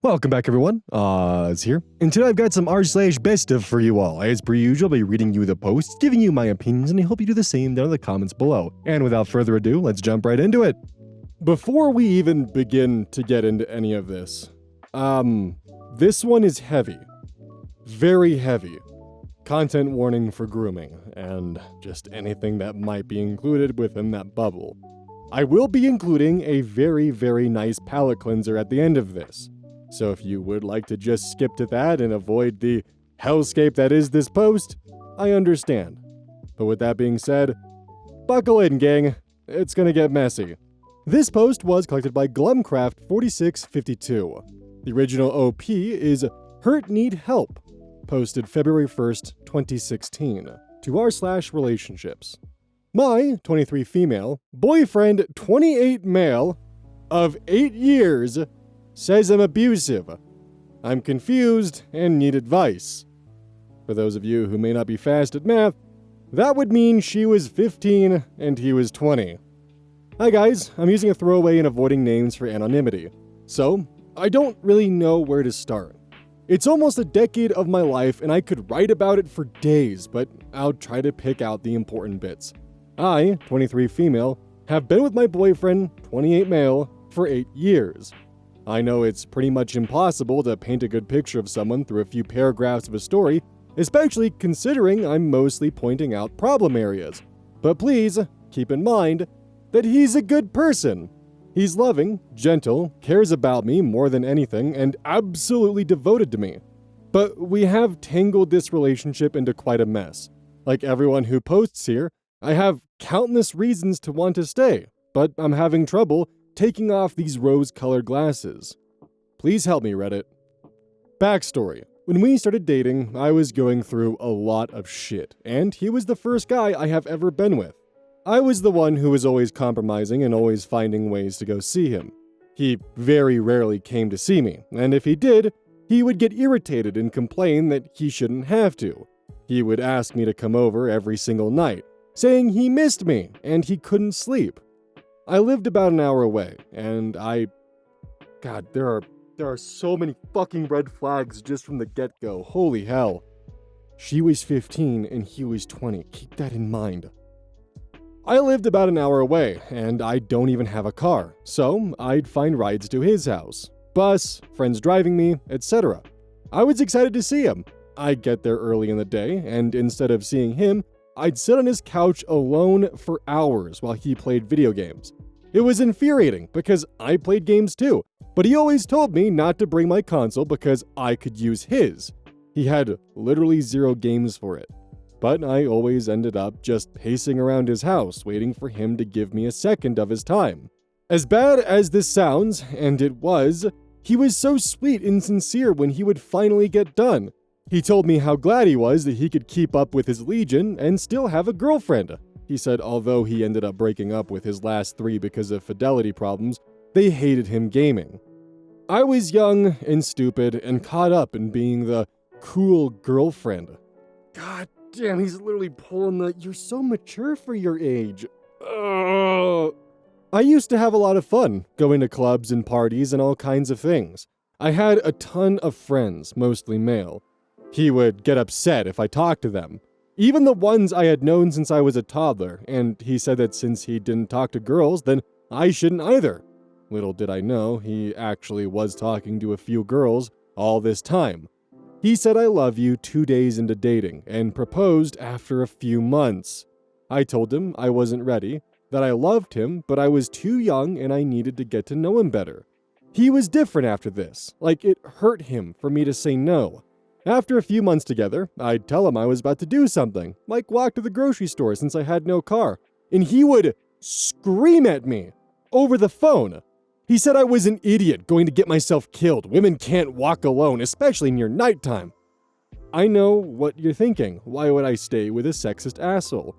Welcome back, everyone. It's here. And today I've got some r/BestOf for you all. As per usual, I'll be reading you the posts, giving you my opinions, and I hope you do the same down in the comments below. And without further ado, let's jump right into it. Before we even begin to get into any of this, this one is heavy. Very heavy. Content warning for grooming, and just anything that might be included within that bubble. I will be including a very, very nice palate cleanser at the end of this. So if you would like to just skip to that and avoid the hellscape that is this post, I understand. But with that being said, buckle in, gang. It's gonna get messy. This post was collected by Glumcraft4652. The original OP is Hurt Need Help, posted February 1st, 2016, to r/relationships. My 23 female, boyfriend 28 male, of 8 years, says I'm abusive. I'm confused and need advice. For those of you who may not be fast at math, that would mean she was 15 and he was 20. Hi guys, I'm using a throwaway and avoiding names for anonymity, so I don't really know where to start. It's almost a decade of my life and I could write about it for days, but I'll try to pick out the important bits. I, 23 female, have been with my boyfriend, 28 male, for 8 years. I know it's pretty much impossible to paint a good picture of someone through a few paragraphs of a story, especially considering I'm mostly pointing out problem areas. But please keep in mind that he's a good person. He's loving, gentle, cares about me more than anything, and absolutely devoted to me. But we have tangled this relationship into quite a mess. Like everyone who posts here, I have countless reasons to want to stay, but I'm having trouble taking off these rose-colored glasses. Please help me, Reddit. Backstory. When we started dating, I was going through a lot of shit, and he was the first guy I have ever been with. I was the one who was always compromising and always finding ways to go see him. He very rarely came to see me, and if he did, he would get irritated and complain that he shouldn't have to. He would ask me to come over every single night, saying he missed me and he couldn't sleep. I lived about an hour away, and God, there are so many fucking red flags just from the get-go. Holy hell. She was 15 and he was 20. Keep that in mind. I lived about an hour away, and I don't even have a car, so I'd find rides to his house. Bus, friends driving me, etc. I was excited to see him. I'd get there early in the day, and instead of seeing him, I'd sit on his couch alone for hours while he played video games. It was infuriating because I played games too, but he always told me not to bring my console because I could use his. He had literally 0 games for it. But I always ended up just pacing around his house waiting for him to give me a second of his time. As bad as this sounds, and it was, he was so sweet and sincere when he would finally get done. He told me how glad he was that he could keep up with his legion and still have a girlfriend. He said although he ended up breaking up with his last 3 because of fidelity problems, they hated him gaming. I was young and stupid and caught up in being the cool girlfriend. God damn, he's literally pulling the, you're so mature for your age. Ugh. I used to have a lot of fun, going to clubs and parties and all kinds of things. I had a ton of friends, mostly male. He would get upset if I talked to them. Even the ones I had known since I was a toddler, and he said that since he didn't talk to girls, then I shouldn't either. Little did I know, he actually was talking to a few girls all this time. He said I love you 2 days into dating, and proposed after a few months. I told him I wasn't ready, that I loved him, but I was too young and I needed to get to know him better. He was different after this, like it hurt him for me to say no. After a few months together, I'd tell him I was about to do something, like walk to the grocery store since I had no car, and he would scream at me over the phone. He said I was an idiot going to get myself killed. Women can't walk alone, especially near nighttime. I know what you're thinking. Why would I stay with a sexist asshole?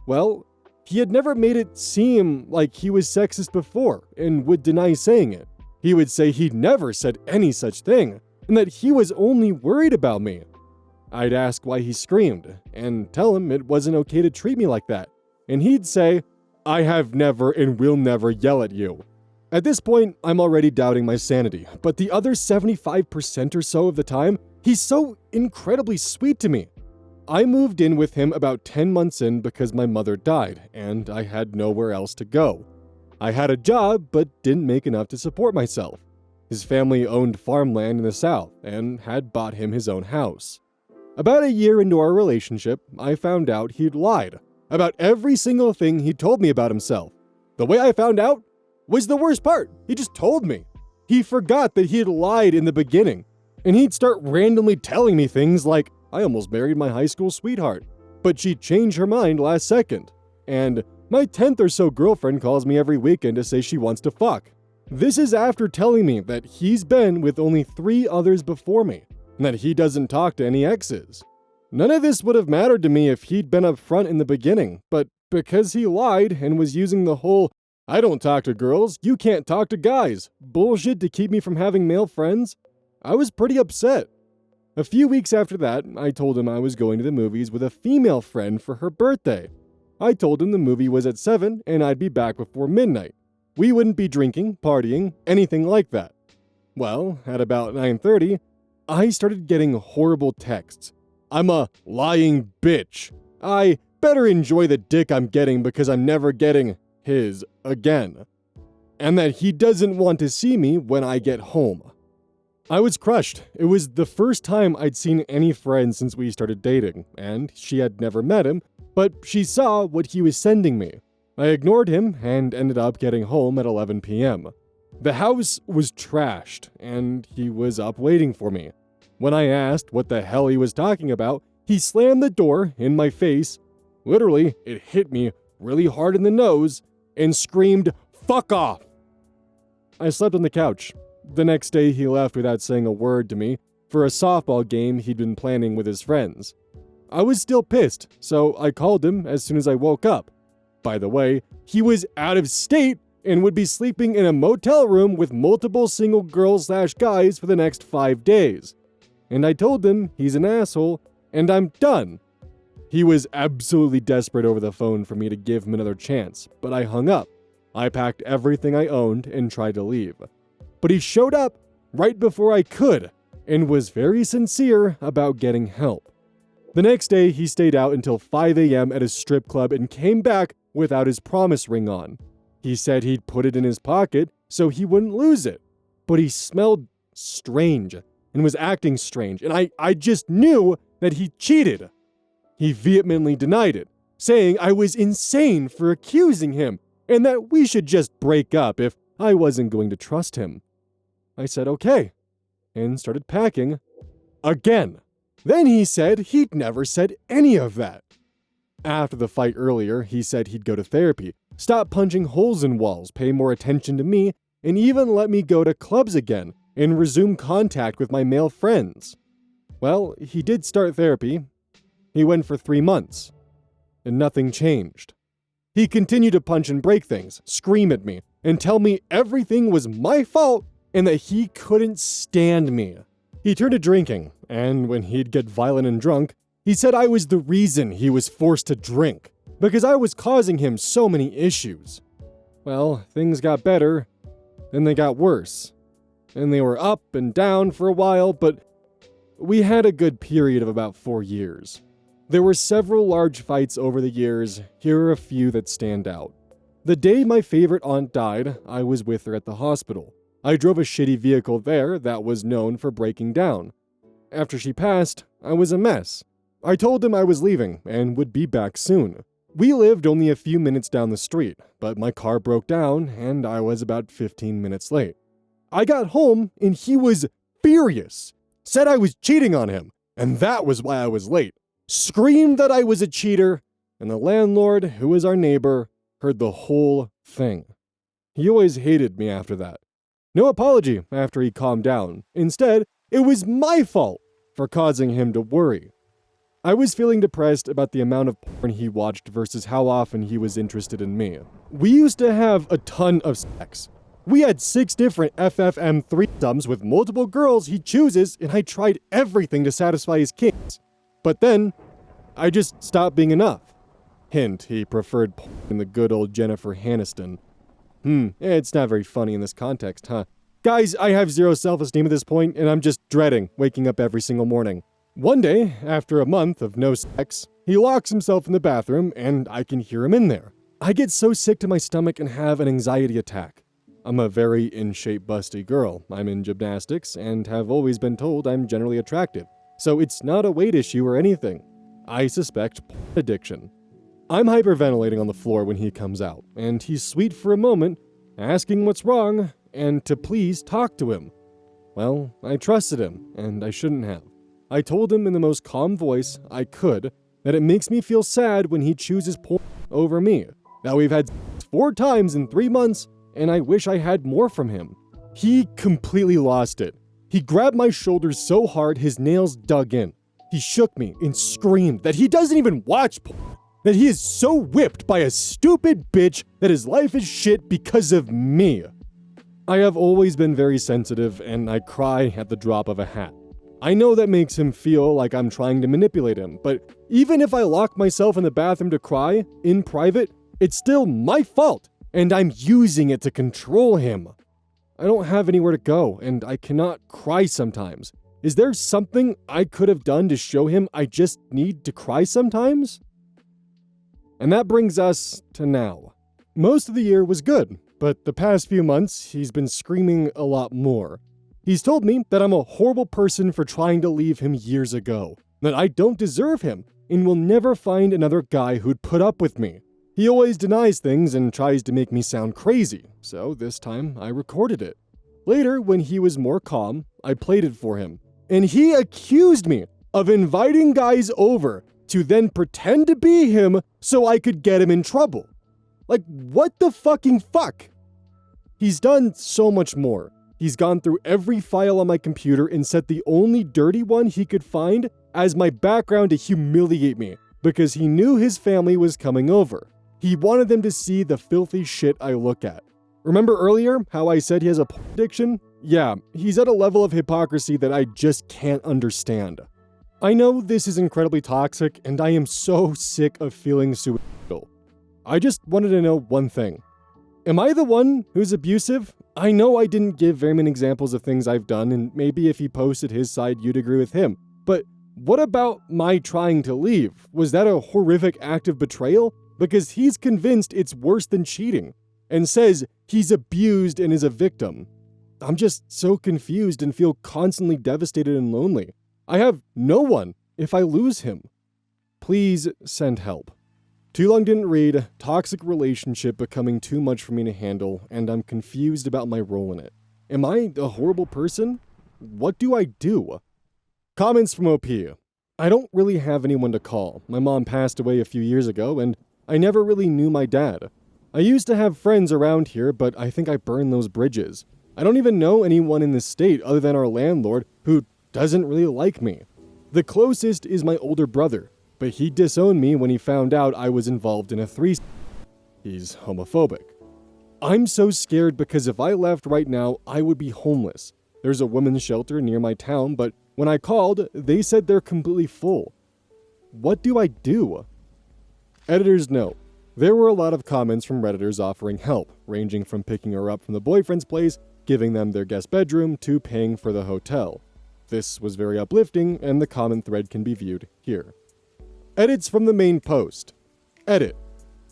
Well, he had never made it seem like he was sexist before and would deny saying it. He would say he'd never said any such thing, and that he was only worried about me. I'd ask why he screamed, and tell him it wasn't okay to treat me like that. And he'd say, I have never and will never yell at you. At this point, I'm already doubting my sanity, but the other 75% or so of the time, he's so incredibly sweet to me. I moved in with him about 10 months in because my mother died, and I had nowhere else to go. I had a job, but didn't make enough to support myself. His family owned farmland in the south and had bought him his own house. About a year into our relationship, I found out he'd lied about every single thing he told me about himself. The way I found out was the worst part. He just told me. He forgot that he had lied in the beginning, and he'd start randomly telling me things like, I almost married my high school sweetheart, but she changed her mind last second. And my 10th or so girlfriend calls me every weekend to say she wants to fuck. This is after telling me that he's been with only 3 others before me, and that he doesn't talk to any exes. None of this would have mattered to me if he'd been upfront in the beginning, but because he lied and was using the whole, I don't talk to girls, you can't talk to guys, bullshit to keep me from having male friends, I was pretty upset. A few weeks after that, I told him I was going to the movies with a female friend for her birthday. I told him the movie was at 7 and I'd be back before midnight. We wouldn't be drinking, partying, anything like that. Well, at about 9:30, I started getting horrible texts. I'm a lying bitch. I better enjoy the dick I'm getting because I'm never getting his again. And that he doesn't want to see me when I get home. I was crushed. It was the first time I'd seen any friend since we started dating, and she had never met him, but she saw what he was sending me. I ignored him and ended up getting home at 11 p.m. The house was trashed, and he was up waiting for me. When I asked what the hell he was talking about, he slammed the door in my face. Literally, it hit me really hard in the nose and screamed, "Fuck off!" I slept on the couch. The next day, he left without saying a word to me for a softball game he'd been planning with his friends. I was still pissed, so I called him as soon as I woke up. By the way, he was out of state and would be sleeping in a motel room with multiple single girls/guys for the next 5 days. And I told him he's an asshole and I'm done. He was absolutely desperate over the phone for me to give him another chance, but I hung up. I packed everything I owned and tried to leave. But he showed up right before I could and was very sincere about getting help. The next day, he stayed out until 5 a.m. at a strip club and came back without his promise ring on. He said he'd put it in his pocket so he wouldn't lose it. But he smelled strange and was acting strange, and I just knew that he cheated. He vehemently denied it, saying I was insane for accusing him and that we should just break up if I wasn't going to trust him. I said okay, and started packing again. Then he said he'd never said any of that. After the fight earlier, he said he'd go to therapy, stop punching holes in walls, pay more attention to me, and even let me go to clubs again and resume contact with my male friends. Well, he did start therapy. He went for 3 months, and nothing changed. He continued to punch and break things, scream at me, and tell me everything was my fault and that he couldn't stand me. He turned to drinking, and when he'd get violent and drunk, he said I was the reason he was forced to drink, because I was causing him so many issues. Well, things got better, then they got worse. And they were up and down for a while, but we had a good period of about 4 years. There were several large fights over the years. Here are a few that stand out. The day my favorite aunt died, I was with her at the hospital. I drove a shitty vehicle there that was known for breaking down. After she passed, I was a mess. I told him I was leaving and would be back soon. We lived only a few minutes down the street, but my car broke down and I was about 15 minutes late. I got home and he was furious. Said I was cheating on him, and that was why I was late. Screamed that I was a cheater, and the landlord, who was our neighbor, heard the whole thing. He always hated me after that. No apology after he calmed down. Instead, it was my fault for causing him to worry. I was feeling depressed about the amount of porn he watched versus how often he was interested in me. We used to have a ton of sex. We had 6 different FFM threesomes with multiple girls he chooses, and I tried everything to satisfy his kinks. But then, I just stopped being enough. Hint, he preferred porn in the good old Jennifer Aniston. It's not very funny in this context, huh? Guys, I have zero self-esteem at this point, and I'm just dreading waking up every single morning. One day, after a month of no sex, he locks himself in the bathroom, and I can hear him in there. I get so sick to my stomach and have an anxiety attack. I'm a very in-shape, busty girl. I'm in gymnastics, and have always been told I'm generally attractive, so it's not a weight issue or anything. I suspect addiction. I'm hyperventilating on the floor when he comes out, and he's sweet for a moment, asking what's wrong, and to please talk to him. Well, I trusted him, and I shouldn't have. I told him in the most calm voice I could that it makes me feel sad when he chooses porn over me. Now we've had 4 times in 3 months, and I wish I had more from him. He completely lost it. He grabbed my shoulders so hard his nails dug in. He shook me and screamed that he doesn't even watch porn. That he is so whipped by a stupid bitch that his life is shit because of me. I have always been very sensitive, and I cry at the drop of a hat. I know that makes him feel like I'm trying to manipulate him, but even if I lock myself in the bathroom to cry, in private, it's still my fault, and I'm using it to control him. I don't have anywhere to go, and I cannot cry sometimes. Is there something I could have done to show him I just need to cry sometimes? And that brings us to now. Most of the year was good, but the past few months, he's been screaming a lot more. He's told me that I'm a horrible person for trying to leave him years ago, that I don't deserve him, and will never find another guy who'd put up with me. He always denies things and tries to make me sound crazy, so this time I recorded it. Later, when he was more calm, I played it for him, and he accused me of inviting guys over to then pretend to be him so I could get him in trouble. Like, what the fucking fuck? He's done so much more. He's gone through every file on my computer and set the only dirty one he could find as my background to humiliate me because he knew his family was coming over. He wanted them to see the filthy shit I look at. Remember earlier how I said he has a porn addiction? Yeah, he's at a level of hypocrisy that I just can't understand. I know this is incredibly toxic, and I am so sick of feeling suicidal. I just wanted to know one thing. Am I the one who's abusive? I know I didn't give very many examples of things I've done, and maybe if he posted his side, you'd agree with him. But what about my trying to leave? Was that a horrific act of betrayal? Because he's convinced it's worse than cheating, and says he's abused and is a victim. I'm just so confused and feel constantly devastated and lonely. I have no one if I lose him. Please send help. Too long didn't read, toxic relationship becoming too much for me to handle, and I'm confused about my role in it. Am I a horrible person? What do I do? Comments from OP. I don't really have anyone to call. My mom passed away a few years ago, and I never really knew my dad. I used to have friends around here, but I think I burned those bridges. I don't even know anyone in this state other than our landlord who doesn't really like me. The closest is my older brother, but he disowned me when he found out I was involved in a threesome. He's homophobic. I'm so scared because if I left right now, I would be homeless. There's a women's shelter near my town, but when I called, they said they're completely full. What do I do? Editor's note. There were a lot of comments from Redditors offering help, ranging from picking her up from the boyfriend's place, giving them their guest bedroom, to paying for the hotel. This was very uplifting, and the comment thread can be viewed here. Edits from the main post. Edit.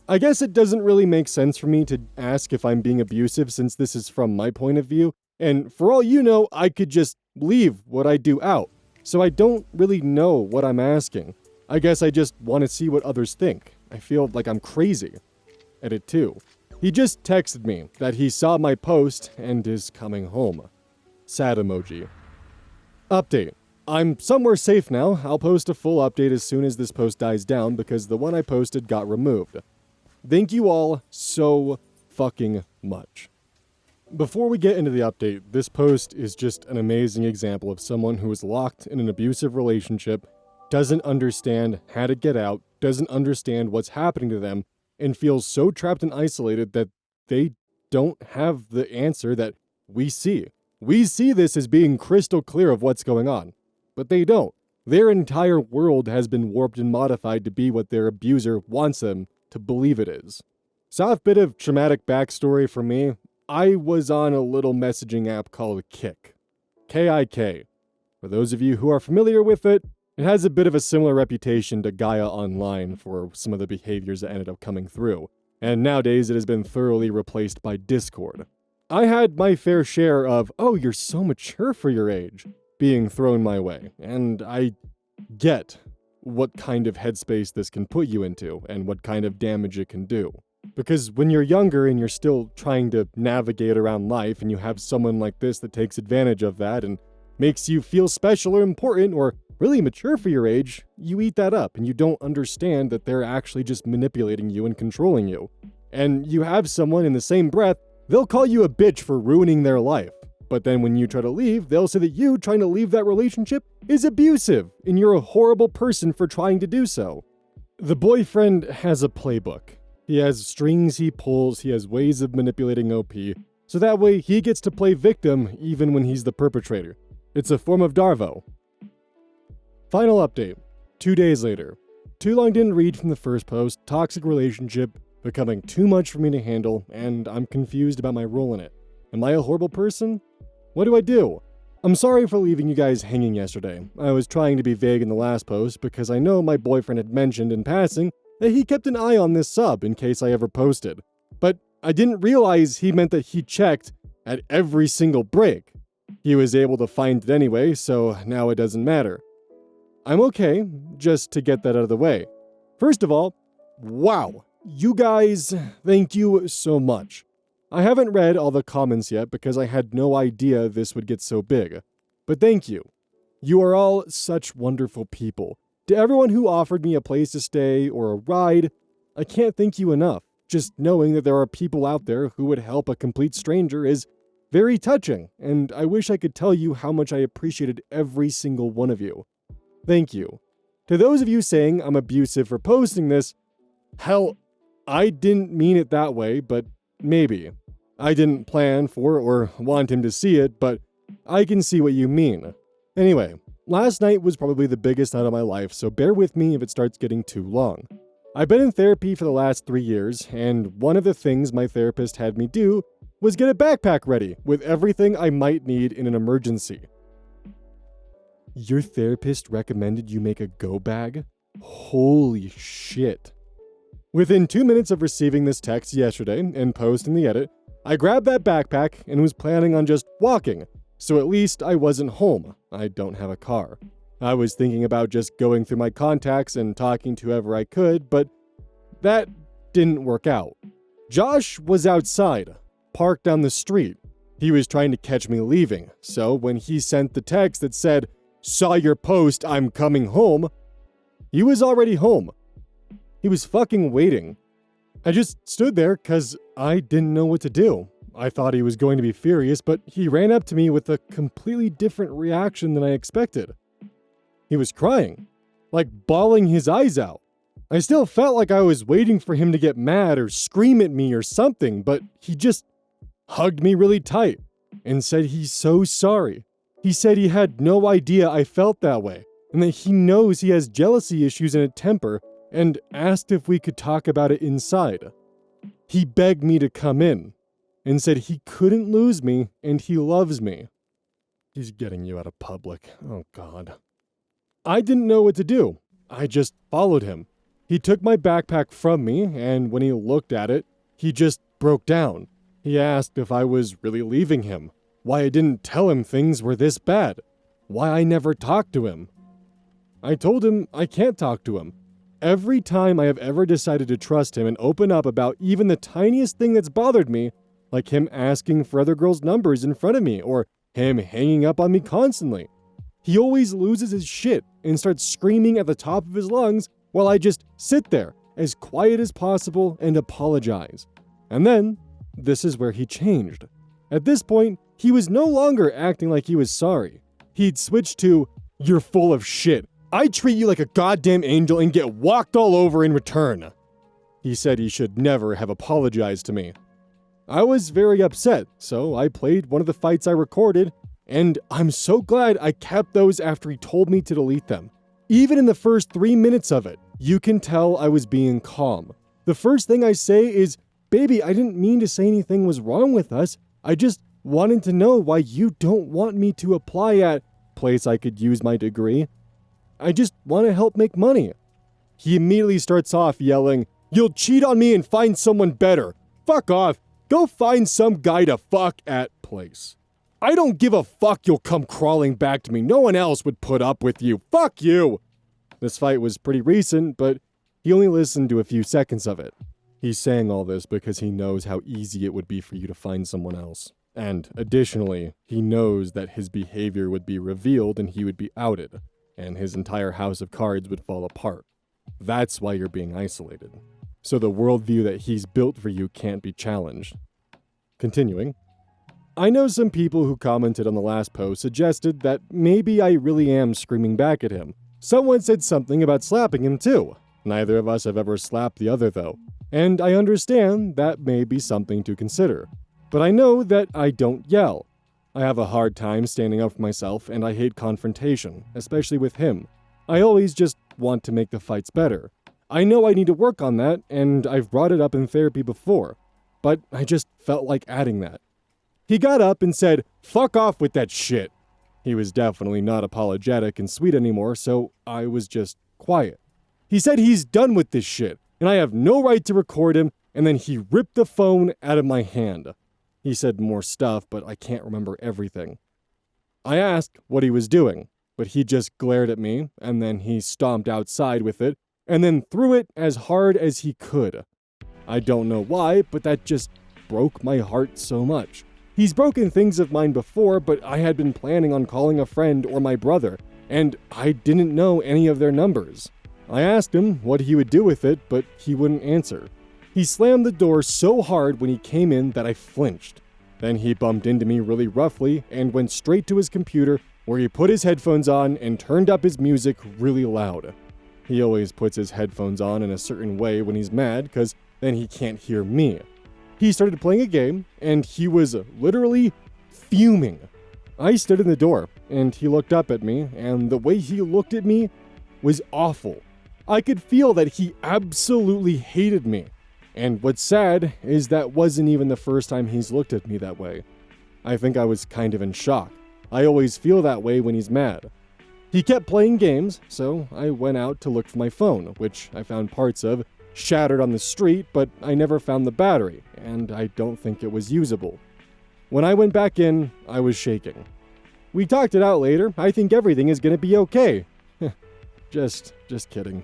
I guess it doesn't really make sense for me to ask if I'm being abusive since this is from my point of view, and for all you know, I could just leave what I do out, so I don't really know what I'm asking. I guess I just want to see what others think. I feel like I'm crazy. Edit 2. He just texted me that he saw my post and is coming home. Sad emoji. Update. I'm somewhere safe now. I'll post a full update as soon as this post dies down because the one I posted got removed. Thank you all so fucking much. Before we get into the update, this post is just an amazing example of someone who is locked in an abusive relationship, doesn't understand how to get out, doesn't understand what's happening to them, and feels so trapped and isolated that they don't have the answer that we see. We see this as being crystal clear of what's going on, but they don't. Their entire world has been warped and modified to be what their abuser wants them to believe it is. Soft bit of traumatic backstory for me. I was on a little messaging app called Kik. K-I-K. For those of you who are familiar with it, it has a bit of a similar reputation to Gaia Online for some of the behaviors that ended up coming through, and nowadays it has been thoroughly replaced by Discord. I had my fair share of, "Oh, you're so mature for your age," being thrown my way, and I get what kind of headspace this can put you into and what kind of damage it can do. Because when you're younger and you're still trying to navigate around life and you have someone like this that takes advantage of that and makes you feel special or important or really mature for your age, you eat that up and you don't understand that they're actually just manipulating you and controlling you. And you have someone in the same breath, they'll call you a bitch for ruining their life. But then when you try to leave, they'll say that you trying to leave that relationship is abusive and you're a horrible person for trying to do so. The boyfriend has a playbook. He has strings he pulls, he has ways of manipulating OP, so that way he gets to play victim even when he's the perpetrator. It's a form of Darvo. Final update. 2 days later. Too long didn't read from the first post, toxic relationship, becoming too much for me to handle, and I'm confused about my role in it. Am I a horrible person? What do I do? I'm sorry for leaving you guys hanging yesterday. I was trying to be vague in the last post because I know my boyfriend had mentioned in passing that he kept an eye on this sub in case I ever posted. But I didn't realize he meant that he checked at every single break. He was able to find it anyway, so now it doesn't matter. I'm okay, just to get that out of the way. First of all, wow, you guys, thank you so much. I haven't read all the comments yet because I had no idea this would get so big. But thank you. You are all such wonderful people. To everyone who offered me a place to stay or a ride, I can't thank you enough. Just knowing that there are people out there who would help a complete stranger is very touching, and I wish I could tell you how much I appreciated every single one of you. Thank you. To those of you saying I'm abusive for posting this, hell, I didn't mean it that way, but maybe. I didn't plan for or want him to see it, but I can see what you mean. Anyway, last night was probably the biggest night of my life, so bear with me if it starts getting too long. I've been in therapy for the last 3 years, and one of the things my therapist had me do was get a backpack ready with everything I might need in an emergency. Your therapist recommended you make a go bag? Holy shit. Within 2 minutes of receiving this text yesterday and post in the edit, I grabbed that backpack and was planning on just walking, so at least I wasn't home. I don't have a car. I was thinking about just going through my contacts and talking to whoever I could, but that didn't work out. Josh was outside, parked down the street. He was trying to catch me leaving, so when he sent the text that said, "Saw your post, I'm coming home," he was already home. He was fucking waiting. I just stood there because I didn't know what to do. I thought he was going to be furious, but he ran up to me with a completely different reaction than I expected. He was crying, like bawling his eyes out. I still felt like I was waiting for him to get mad or scream at me or something, but he just hugged me really tight and said he's so sorry. He said he had no idea I felt that way and that he knows he has jealousy issues and a temper, and asked if we could talk about it inside. He begged me to come in and said he couldn't lose me and he loves me. He's getting you out of public. Oh God. I didn't know what to do. I just followed him. He took my backpack from me, and when he looked at it, he just broke down. He asked if I was really leaving him, why I didn't tell him things were this bad, why I never talked to him. I told him I can't talk to him. Every time I have ever decided to trust him and open up about even the tiniest thing that's bothered me, like him asking for other girls' numbers in front of me or him hanging up on me constantly, he always loses his shit and starts screaming at the top of his lungs while I just sit there as quiet as possible and apologize. And then, this is where he changed. At this point, he was no longer acting like he was sorry. He'd switched to, "You're full of shit. I treat you like a goddamn angel and get walked all over in return." He said he should never have apologized to me. I was very upset, so I played one of the fights I recorded, and I'm so glad I kept those after he told me to delete them. Even in the first 3 minutes of it, you can tell I was being calm. The first thing I say is, baby, I didn't mean to say anything was wrong with us. I just wanted to know why you don't want me to apply at place I could use my degree. I just want to help make money. He immediately starts off yelling, "You'll cheat on me and find someone better. Fuck off. Go find some guy to fuck at place. I don't give a fuck you'll come crawling back to me. No one else would put up with you. Fuck you." This fight was pretty recent, but he only listened to a few seconds of it. He's saying all this because he knows how easy it would be for you to find someone else. And additionally, he knows that his behavior would be revealed and he would be outed, and his entire house of cards would fall apart. That's why you're being isolated. So the worldview that he's built for you can't be challenged. Continuing, I know some people who commented on the last post suggested that maybe I really am screaming back at him. Someone said something about slapping him too. Neither of us have ever slapped the other though, and I understand that may be something to consider. But I know that I don't yell. I have a hard time standing up for myself, and I hate confrontation, especially with him. I always just want to make the fights better. I know I need to work on that, and I've brought it up in therapy before, but I just felt like adding that. He got up and said, "Fuck off with that shit." He was definitely not apologetic and sweet anymore, so I was just quiet. He said he's done with this shit, and I have no right to record him, and then he ripped the phone out of my hand. He said more stuff, but I can't remember everything. I asked what he was doing, but he just glared at me, and then he stomped outside with it, and then threw it as hard as he could. I don't know why, but that just broke my heart so much. He's broken things of mine before, but I had been planning on calling a friend or my brother, and I didn't know any of their numbers. I asked him what he would do with it, but he wouldn't answer. He slammed the door so hard when he came in that I flinched. Then he bumped into me really roughly and went straight to his computer, where he put his headphones on and turned up his music really loud. He always puts his headphones on in a certain way when he's mad, because then he can't hear me. He started playing a game, and he was literally fuming. I stood in the door, and he looked up at me, and the way he looked at me was awful. I could feel that he absolutely hated me. And what's sad is that wasn't even the first time he's looked at me that way. I think I was kind of in shock. I always feel that way when he's mad. He kept playing games, so I went out to look for my phone, which I found parts of shattered on the street, but I never found the battery, and I don't think it was usable. When I went back in, I was shaking. We talked it out later. I think everything is gonna be okay. Just kidding.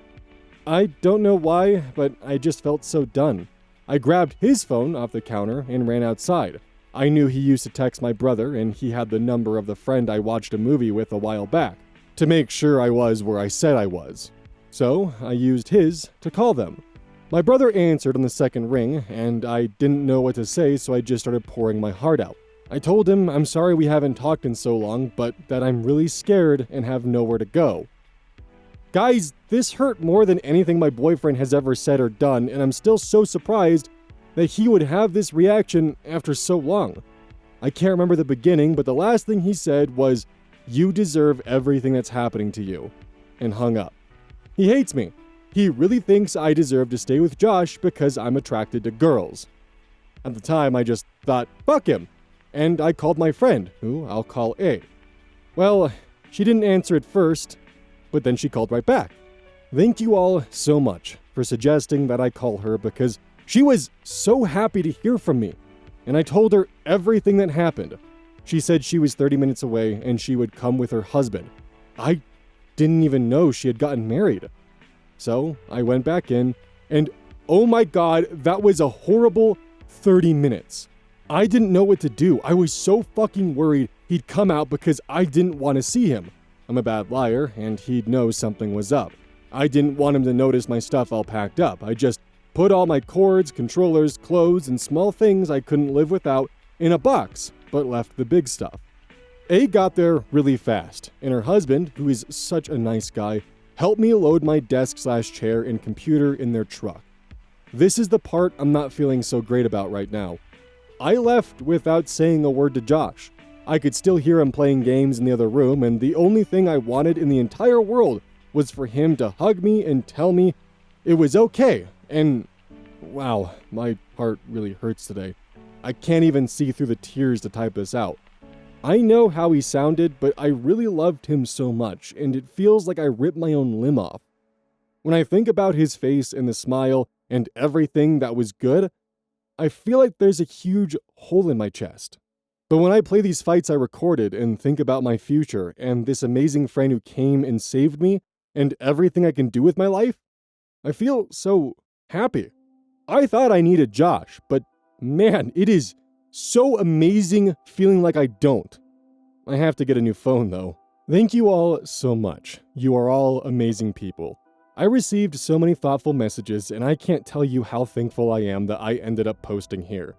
I don't know why, but I just felt so done. I grabbed his phone off the counter and ran outside. I knew he used to text my brother, and he had the number of the friend I watched a movie with a while back, to make sure I was where I said I was. So I used his to call them. My brother answered on the second ring, and I didn't know what to say, so I just started pouring my heart out. I told him I'm sorry we haven't talked in so long, but that I'm really scared and have nowhere to go. Guys, this hurt more than anything my boyfriend has ever said or done, and I'm still so surprised that he would have this reaction after so long. I can't remember the beginning, but the last thing he said was, "You deserve everything that's happening to you," and hung up. He hates me. He really thinks I deserve to stay with Josh because I'm attracted to girls. At the time, I just thought, fuck him, and I called my friend, who I'll call A. Well, she didn't answer at first, but then she called right back. Thank you all so much for suggesting that I call her, because she was so happy to hear from me, and I told her everything that happened. She said she was 30 minutes away and she would come with her husband. I didn't even know she had gotten married. So I went back in, and oh my god, that was a horrible 30 minutes. I didn't know what to do. I was so fucking worried he'd come out because I didn't want to see him. I'm a bad liar, and he'd know something was up. I didn't want him to notice my stuff all packed up. I just put all my cords, controllers, clothes, and small things I couldn't live without in a box, but left the big stuff. A got there really fast, and her husband, who is such a nice guy, helped me load my desk/chair and computer in their truck. This is the part I'm not feeling so great about right now. I left without saying a word to Josh. I could still hear him playing games in the other room, and the only thing I wanted in the entire world was for him to hug me and tell me it was okay, and Wow, my heart really hurts today. I can't even see through the tears to type this out. I know how he sounded, but I really loved him so much, and it feels like I ripped my own limb off. When I think about his face and the smile and everything that was good, I feel like there's a huge hole in my chest. But when I play these fights I recorded and think about my future and this amazing friend who came and saved me and everything I can do with my life, I feel so happy. I thought I needed Josh, but man, it is so amazing feeling like I don't. I have to get a new phone though. Thank you all so much. You are all amazing people. I received so many thoughtful messages, and I can't tell you how thankful I am that I ended up posting here.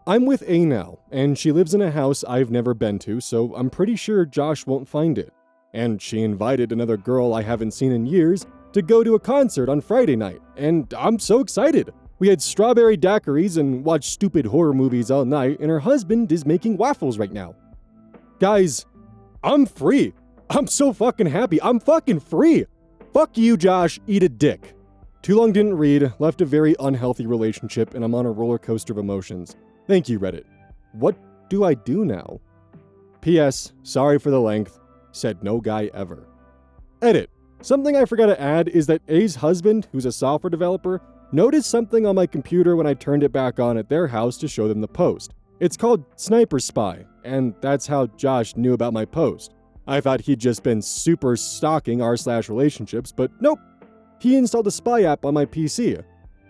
I'm with A now, and she lives in a house I've never been to, so I'm pretty sure Josh won't find it. And she invited another girl I haven't seen in years to go to a concert on Friday night, and I'm so excited. We had strawberry daiquiris and watched stupid horror movies all night, and her husband is making waffles right now. Guys, I'm free. I'm so fucking happy. I'm fucking free. Fuck you, Josh. Eat a dick. Too long didn't read, left a very unhealthy relationship, and I'm on a roller coaster of emotions. Thank you, Reddit. What do I do now? P.S. Sorry for the length. Said no guy ever. Edit. Something I forgot to add is that A's husband, who's a software developer, noticed something on my computer when I turned it back on at their house to show them the post. It's called Sniper Spy, and that's how Josh knew about my post. I thought he'd just been super stalking r/relationships, but nope. He installed a spy app on my PC.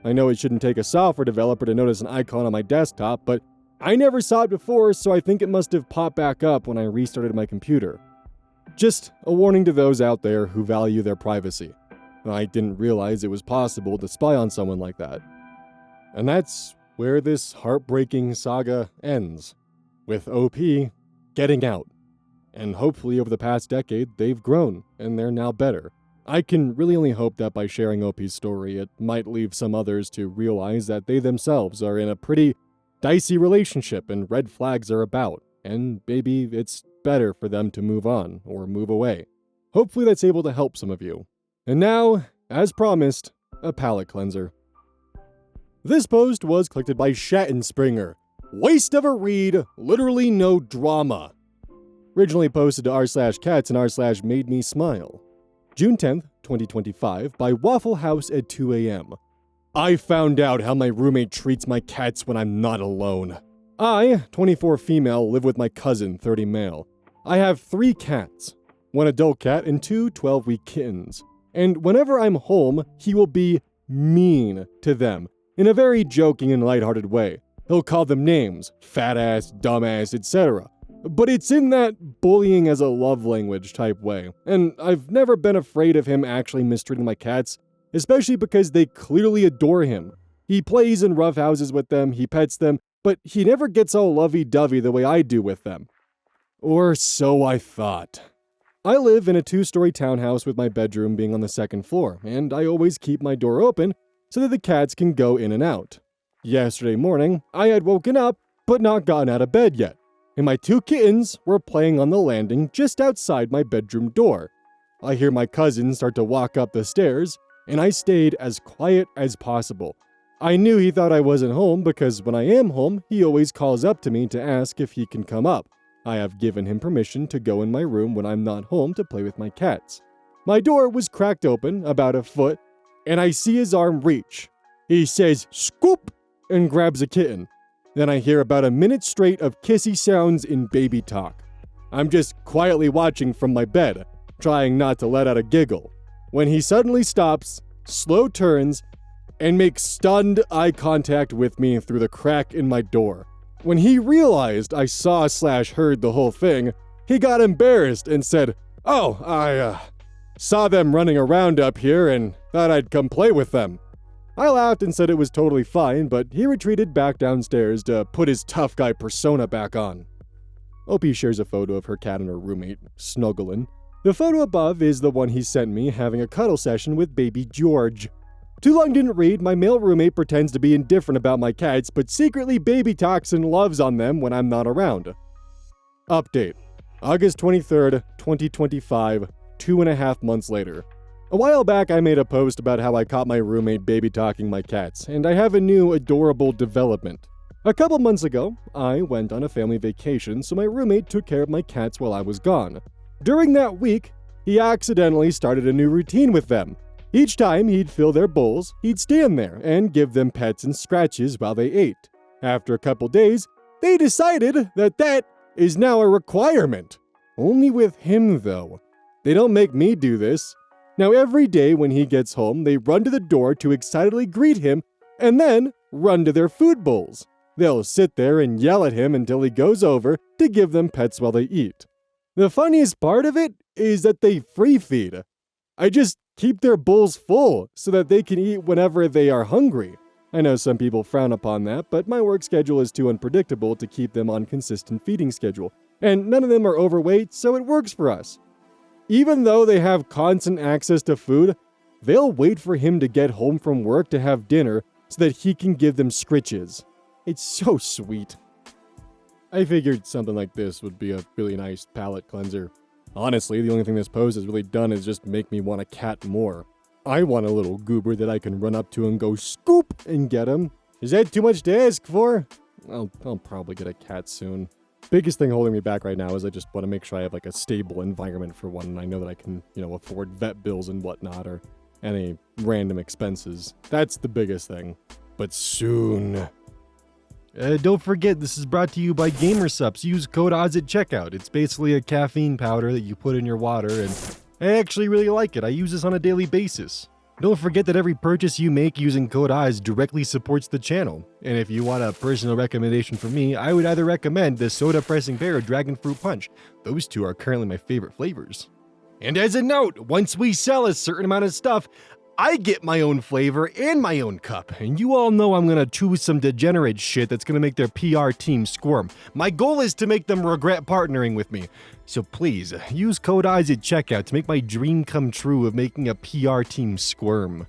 I know it shouldn't take a software developer to notice an icon on my desktop, but I never saw it before, so I think it must have popped back up when I restarted my computer. Just a warning to those out there who value their privacy. I didn't realize it was possible to spy on someone like that. And that's where this heartbreaking saga ends, with OP getting out. And hopefully over the past decade, they've grown, and they're now better. I can really only hope that by sharing OP's story, it might leave some others to realize that they themselves are in a pretty dicey relationship and red flags are about, and maybe it's better for them to move on or move away. Hopefully that's able to help some of you. And now, as promised, a palate cleanser. This post was collected by Shattenspringer. Waste of a read, literally no drama. Originally posted to r/cats and r/made me smile. June 10th, 2025, by Waffle House at 2 a.m. I found out how my roommate treats my cats when I'm not alone. I, 24 female, live with my cousin, 30 male. I have 3 cats, 1 adult cat and 2 12-week kittens. And whenever I'm home, he will be mean to them, in a very joking and lighthearted way. He'll call them names, fat ass, dumbass, etc. But it's in that bullying as a love language type way, and I've never been afraid of him actually mistreating my cats, especially because they clearly adore him. He plays in roughhouses with them, he pets them, but he never gets all lovey-dovey the way I do with them. Or so I thought. I live in a 2-story townhouse with my bedroom being on the 2nd floor, and I always keep my door open so that the cats can go in and out. Yesterday morning, I had woken up, but not gotten out of bed yet, and my 2 kittens were playing on the landing just outside my bedroom door. I hear my cousin start to walk up the stairs, and I stayed as quiet as possible. I knew he thought I wasn't home because when I am home, he always calls up to me to ask if he can come up. I have given him permission to go in my room when I'm not home to play with my cats. My door was cracked open about a foot, and I see his arm reach. He says, "Scoop!" and grabs a kitten. Then I hear about a minute straight of kissy sounds in baby talk. I'm just quietly watching from my bed, trying not to let out a giggle, when he suddenly stops, slow turns, and makes stunned eye contact with me through the crack in my door. When he realized I saw/heard the whole thing, he got embarrassed and said, "Oh, I saw them running around up here and thought I'd come play with them." I laughed and said it was totally fine, but he retreated back downstairs to put his tough guy persona back on. OP shares a photo of her cat and her roommate, snuggling. The photo above is the one he sent me having a cuddle session with baby George. Too long didn't read, my male roommate pretends to be indifferent about my cats, but secretly baby talks and loves on them when I'm not around. Update. August 23rd, 2025, 2.5 months later. A while back, I made a post about how I caught my roommate baby-talking my cats, and I have a new adorable development. A couple months ago, I went on a family vacation, so my roommate took care of my cats while I was gone. During that week, he accidentally started a new routine with them. Each time he'd fill their bowls, he'd stand there and give them pets and scratches while they ate. After a couple days, they decided that is now a requirement. Only with him, though. They don't make me do this. Now every day when he gets home, they run to the door to excitedly greet him and then run to their food bowls. They'll sit there and yell at him until he goes over to give them pets while they eat. The funniest part of it is that they free feed. I just keep their bowls full so that they can eat whenever they are hungry. I know some people frown upon that, but my work schedule is too unpredictable to keep them on consistent feeding schedule, and none of them are overweight, so it works for us. Even though they have constant access to food, they'll wait for him to get home from work to have dinner so that he can give them scritches. It's so sweet. I figured something like this would be a really nice palate cleanser. Honestly, the only thing this post has really done is just make me want a cat more. I want a little goober that I can run up to and go scoop and get him. Is that too much to ask for? I'll probably get a cat soon. Biggest thing holding me back right now is I just want to make sure I have like a stable environment for one, and I know that I can, afford vet bills and whatnot, or any random expenses. That's the biggest thing. But soon. Don't forget, this is brought to you by GamerSupps. Use code ODDS at checkout. It's basically a caffeine powder that you put in your water, and I actually really like it. I use this on a daily basis. Don't forget that every purchase you make using code ODDS directly supports the channel. And if you want a personal recommendation from me, I would either recommend the Soda Pressing Bear or Dragon Fruit Punch. Those two are currently my favorite flavors. And as a note, once we sell a certain amount of stuff, I get my own flavor and my own cup, and you all know I'm gonna choose some degenerate shit that's gonna make their PR team squirm. My goal is to make them regret partnering with me. So please, use code ODDS at checkout to make my dream come true of making a PR team squirm.